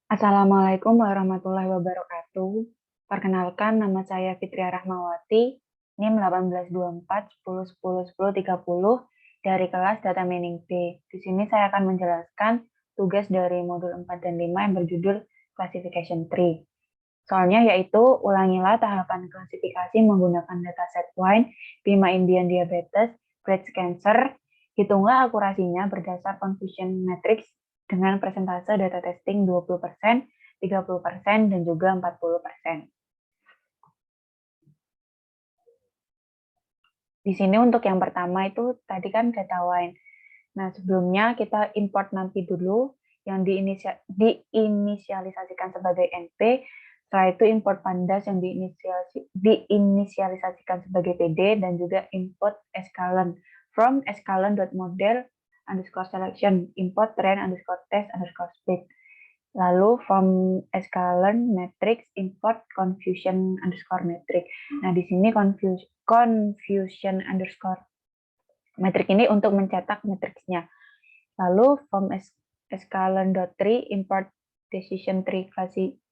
Assalamualaikum warahmatullahi wabarakatuh. Perkenalkan, nama saya Fitria Rahmawati, NIM 1824 10 10 10 30 dari kelas Data Mining B. Di sini saya akan menjelaskan tugas dari modul 4 dan 5 yang berjudul Classification Tree. Soalnya yaitu ulangilah tahapan klasifikasi menggunakan dataset wine, Bima Indian Diabetes, breast cancer, hitunglah akurasinya berdasar confusion matrix dengan persentase data testing 20%, 30%, dan juga 40%. Di sini untuk yang pertama itu tadi kan data wine. Nah, sebelumnya kita import nanti dulu yang diinisialisasikan sebagai NP. Setelah itu import pandas yang diinisialisasikan sebagai PD dan juga import escalon from escalon.model underscore selection import trend underscore test underscore split. Lalu from escalon matrix import confusion underscore matrix. Nah, di sini confusion underscore matrix ini untuk mencetak matriksnya. Lalu from escalon.tree import decision tree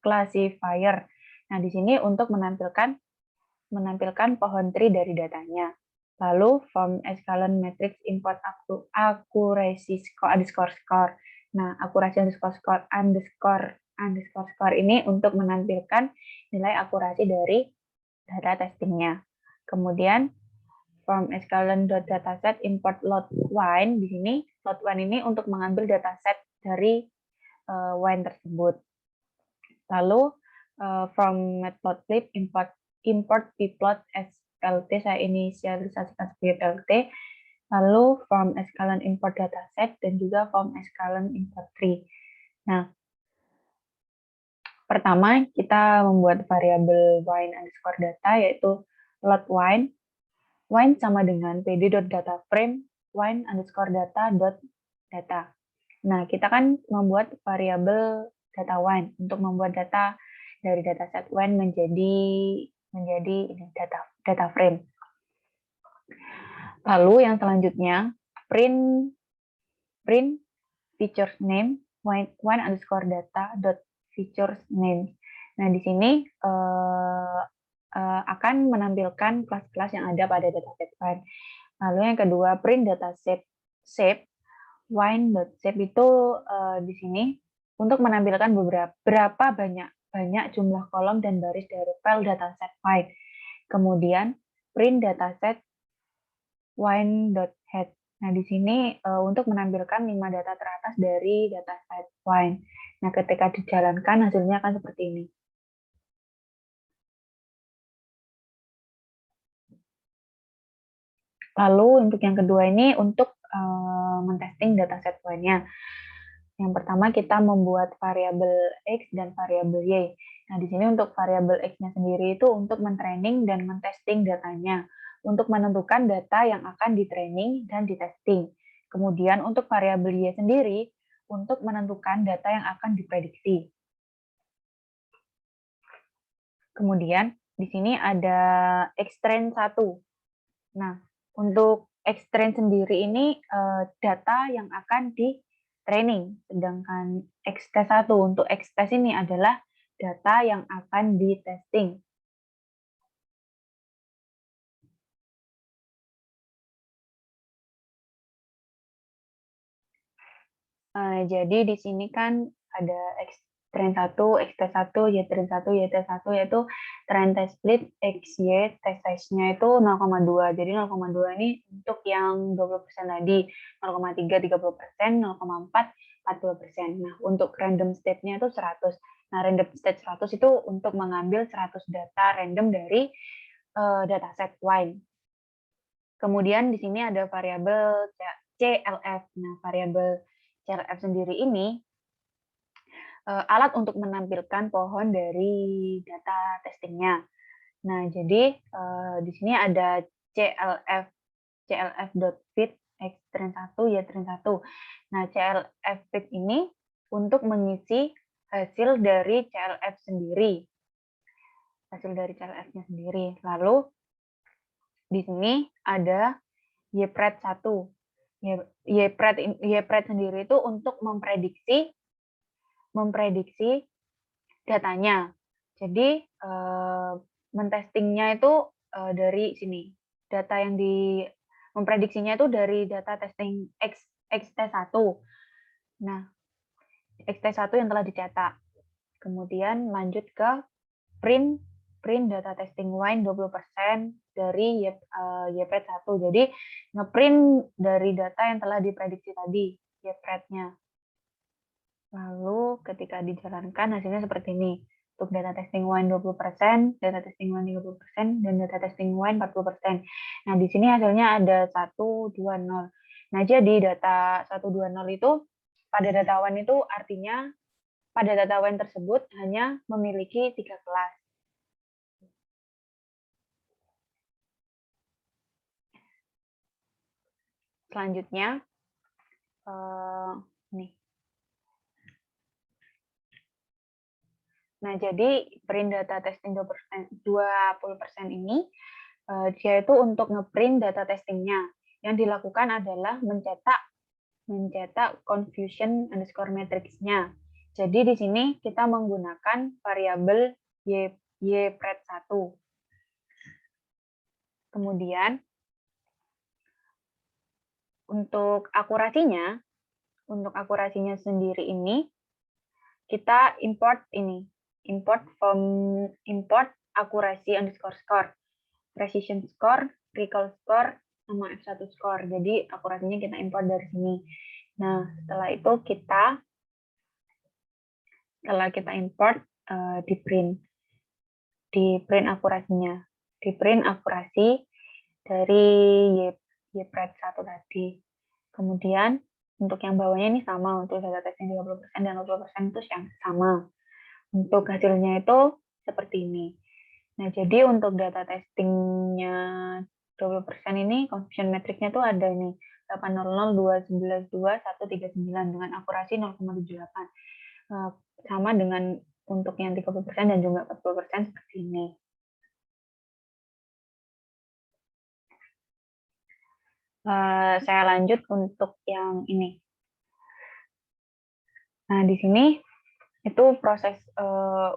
classifier. Nah, di sini untuk menampilkan pohon tree dari datanya. Lalu from escalon matrix import accuracy score underscore score. Nah, akurasi underscore score ini untuk menampilkan nilai akurasi dari data testingnya. Kemudian from escalon.dataset import load wine. Di sini load wine ini untuk mengambil dataset dari wine tersebut. Lalu from matplotlib import pplot SLT, saya inisialisasikan sebagai PLT. Lalu from escalon import dataset dan juga from escalon import tree. Nah, pertama kita membuat variabel wine underscore data yaitu load wine. Wine sama dengan pd.dataframe wine underscore data. Nah, kita kan membuat variabel data wine untuk membuat data dari dataset wine menjadi ini data frame. Lalu yang selanjutnya print features name wine underscore data dot features name. Nah, di sini akan menampilkan kelas-kelas yang ada pada dataset wine. Lalu yang kedua print dataset shape wine.shape itu di sini untuk menampilkan berapa banyak jumlah kolom dan baris dari file dataset wine. Kemudian print dataset wine.head. Nah, di sini untuk menampilkan 5 data teratas dari dataset wine. Nah, ketika dijalankan hasilnya akan seperti ini. Lalu untuk yang kedua ini untuk mentesting dataset wine-nya. Yang pertama kita membuat variabel X dan variabel Y. Nah, di sini untuk variabel X-nya sendiri itu untuk mentraining dan mentesting datanya, untuk menentukan data yang akan ditraining dan ditesting. Kemudian untuk variabel Y sendiri untuk menentukan data yang akan diprediksi. Kemudian di sini ada Xtrain 1. Nah, untuk Xtrain sendiri ini data yang akan di training, sedangkan Xtest 1 untuk Xtest ini adalah data yang akan di testing. Jadi di sini kan ada Xtrain 1, Xtest 1, Ytrain 1, Ytest 1 yaitu train test split XY test size-nya itu 0,2. Jadi 0,2 ini untuk yang 20% tadi, 0,3 30%, 0,4 40%. Nah, untuk random state-nya itu 100. Nah, random state 100 itu untuk mengambil 100 data random dari dataset wine. Kemudian di sini ada variabel CLF. Nah, variabel CLF sendiri ini alat untuk menampilkan pohon dari data testingnya. Nah, jadi di sini ada clf.fit Xtrain 1, Ytrain 1. Nah, clf fit ini untuk mengisi hasil dari CLF sendiri. Hasil dari CLF-nya sendiri. Lalu di sini ada YPRED 1. YPRED sendiri itu untuk memprediksi memprediksi datanya. Jadi mentestingnya itu dari sini. Data yang memprediksinya itu dari data testing XT1. Nah, XT1 yang telah dicetak. Kemudian lanjut ke print data testing wine 20% dari YPRED 1. Jadi ngeprint dari data yang telah diprediksi tadi, YPRED-nya. Lalu ketika dijalankan hasilnya seperti ini. Untuk data testing wine 20%, data testing wine 30%, dan data testing wine 40%. Nah, di sini hasilnya ada 120. Nah, jadi data 120 itu pada data wine itu artinya pada data wine tersebut hanya memiliki 3 kelas. Selanjutnya, nih. Nah, jadi print data testing 20% ini, dia itu untuk ngeprint data testingnya. Yang dilakukan adalah mencetak confusion underscore matrix-nya. Jadi di sini kita menggunakan variabel YPRED1. Kemudian, untuk akurasinya sendiri ini, kita import akurasi underscore score, precision score, recall score, sama F1 score. Jadi akurasinya kita import dari sini. Nah, setelah itu setelah kita import, di print akurasinya. Di print akurasi dari YPRED1 tadi. Kemudian untuk yang bawahnya ini sama, untuk data testing 30% dan 20% itu yang sama. Untuk hasilnya itu seperti ini. Nah, jadi untuk data testingnya 20% ini, confusion matrix-nya itu ada ini, 800, 211, 2, 139 dengan akurasi 0,78. Sama dengan untuk yang 30% dan juga 40% seperti ini. Saya lanjut untuk yang ini. Nah, di sini itu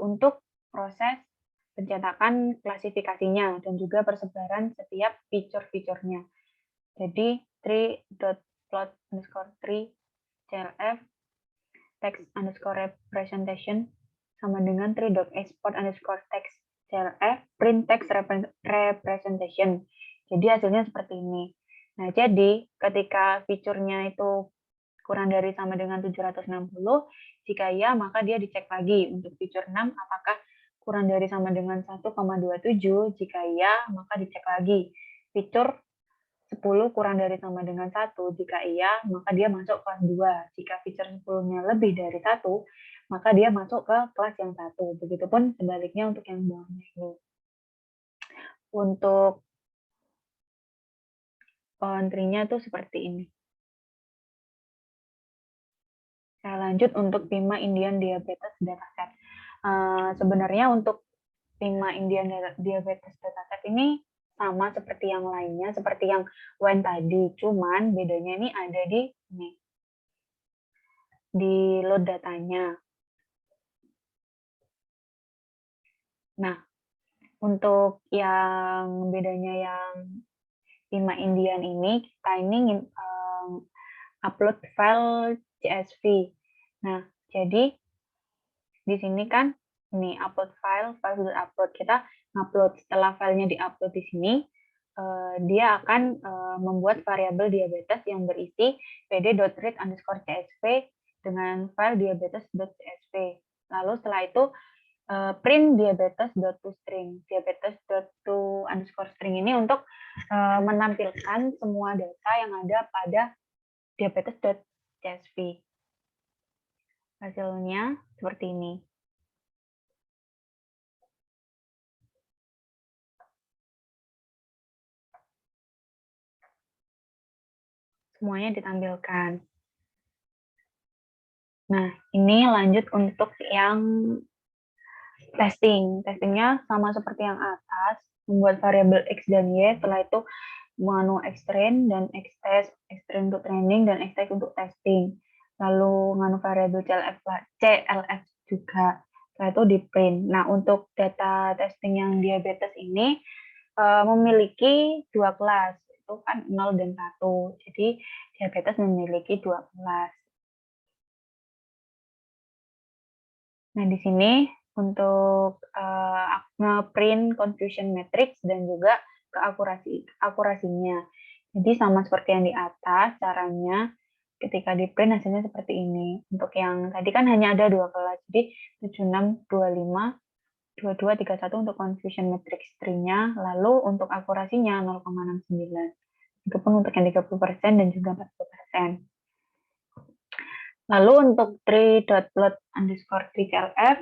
untuk proses pencetakan klasifikasinya dan juga persebaran setiap fitur-fiturnya. Jadi tree.plot underscore tree clf text underscore representation sama dengan tree.export underscore text clf print text representation. Jadi hasilnya seperti ini. Nah, jadi ketika fiturnya itu kurang dari sama dengan 760, jika iya maka dia dicek lagi untuk fitur 6 apakah kurang dari sama dengan 1,27, jika iya maka dicek lagi. Fitur 10 kurang dari sama dengan 1, jika iya maka dia masuk kelas 2. Jika fitur 10-nya lebih dari 1, maka dia masuk ke kelas yang 1. Begitupun sebaliknya untuk yang bawahnya ini. Untuk entry-nya itu seperti ini. Saya lanjut untuk PIMA Indian Diabetes Dataset. Sebenarnya untuk PIMA Indian Diabetes Dataset ini sama seperti yang lainnya, seperti yang WEN tadi. Cuman bedanya ini ada di load datanya. Nah, untuk yang bedanya yang PIMA Indian ini, kita ini upload file CSV. Nah, jadi di sini kan ini upload file sudah upload, kita ngupload. Setelah filenya diupload di sini, dia akan membuat variabel diabetes yang berisi pd.read_csv dengan file diabetes.csv. Lalu setelah itu print diabetes.toString. Diabetes.to_string ini untuk menampilkan semua data yang ada pada diabetes.csv. Hasilnya seperti ini. Semuanya ditampilkan. Nah, ini lanjut untuk yang testing. Testingnya sama seperti yang atas, membuat variabel X dan Y, setelah itu menu xtrain dan xtest, xtrain untuk training dan xtest untuk testing. lalu nganu variabel CLF juga. Setelah itu di print. Nah, untuk data testing yang diabetes ini memiliki dua kelas, itu kan 0 dan 1. Jadi diabetes memiliki dua kelas. Nah, di sini untuk nge-print confusion matrix dan juga akurasinya. Jadi sama seperti yang di atas, caranya ketika di print hasilnya seperti ini. Untuk yang tadi kan hanya ada dua kelas, jadi 7625 2231 untuk confusion matrix tree-nya, lalu untuk akurasinya 0,69. Itu pun untuk yang 30% dan juga 40%. Lalu untuk tree.plot_tree_clf,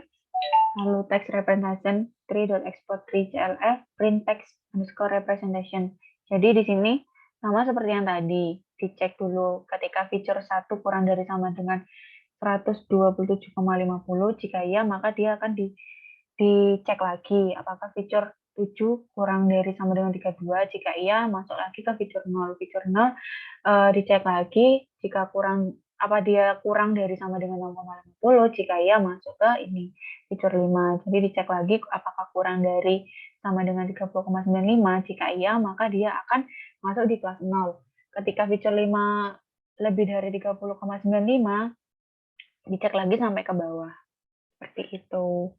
lalu text representation tree.export tree_clf, print text_representation. Jadi di sini sama seperti yang tadi, dicek dulu ketika feature 1 kurang dari sama dengan 127,50, jika iya maka dia akan dicek lagi apakah feature 7 kurang dari sama dengan 32, jika iya masuk lagi ke feature 0. Feature 0 dicek lagi jika dia kurang dari sama dengan 0,50, jika iya masuk ke ini feature 5. Jadi dicek lagi apakah kurang dari sama dengan 30,95, jika iya maka dia akan masuk di kelas 0. Ketika feature 5 lebih dari 30,95, dicek lagi sampai ke bawah. Seperti itu.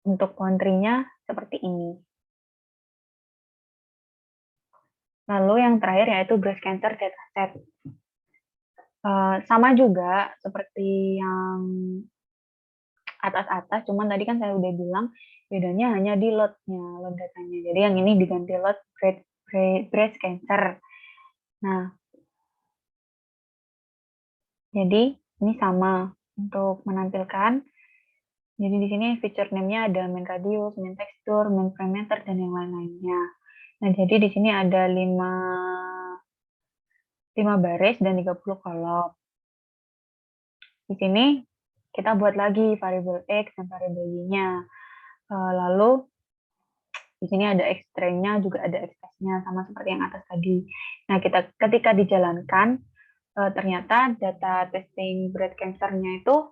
Untuk country-nya seperti ini. Lalu yang terakhir yaitu breast cancer dataset. Sama juga seperti yang atas-atas, cuman tadi kan saya udah bilang bedanya hanya di load-nya, load datanya. Jadi yang ini diganti load breast cancer. Nah, jadi ini sama untuk menampilkan. Jadi di sini feature name-nya ada main radius, main tekstur, main parameter, dan yang lain-lainnya. Nah, jadi di sini ada 5 baris dan 30 kolom. Di sini kita buat lagi variabel X dan variabel Y-nya. Lalu di sini ada X-train-nya, juga ada X-test-nya, sama seperti yang atas tadi. Nah, ketika dijalankan, ternyata data testing breast cancer-nya itu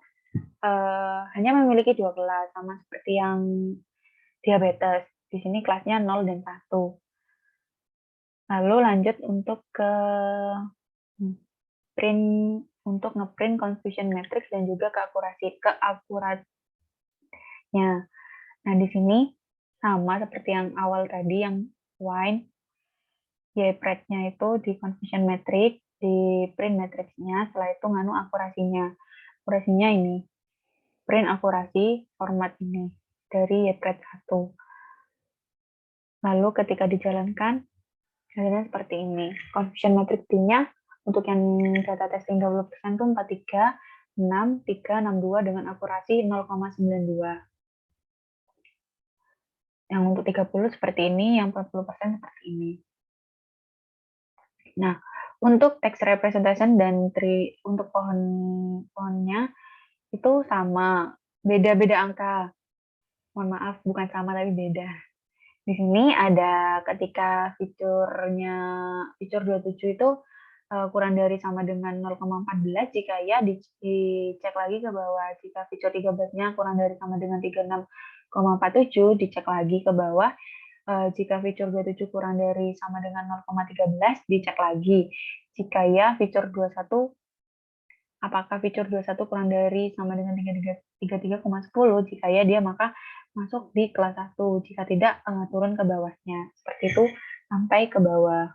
hanya memiliki dua kelas, sama seperti yang diabetes. Di sini kelasnya 0 dan 1. Lalu lanjut untuk ke print, untuk ngeprint confusion matrix dan juga keakuratnya. Nah, di sini sama seperti yang awal tadi, yang wine, Y-prep-nya itu di confusion matrix, di print matrix-nya, setelah itu nganu akurasinya. Akurasinya ini, print akurasi format ini, dari Y-prep 1. Lalu ketika dijalankan, hasilnya seperti ini. Confusion matrix D-nya untuk yang data testing 20% itu 43, 6, 3, 62 dengan akurasi 0,92. Yang untuk 30 seperti ini, yang 40% seperti ini. Nah, untuk text representation dan tree untuk pohonnya itu sama, beda-beda angka. Mohon maaf, bukan sama tapi beda. Di sini ada ketika feature 27 itu kurang dari sama dengan 0,14, jika ya dicek lagi ke bawah. Jika feature 13-nya kurang dari sama dengan 36,47, dicek lagi ke bawah. Jika feature 27 kurang dari sama dengan 0,13, dicek lagi. Jika ya feature 21, apakah feature 21 kurang dari sama dengan 33,10, jika ya dia maka masuk di kelas 1, jika tidak turun ke bawahnya. Seperti itu sampai ke bawah.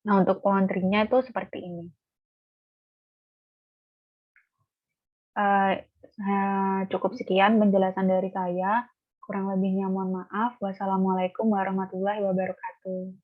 Nah, untuk pohon trinya itu seperti ini. Cukup sekian penjelasan dari saya. Kurang lebihnya mohon maaf. Wassalamualaikum warahmatullahi wabarakatuh.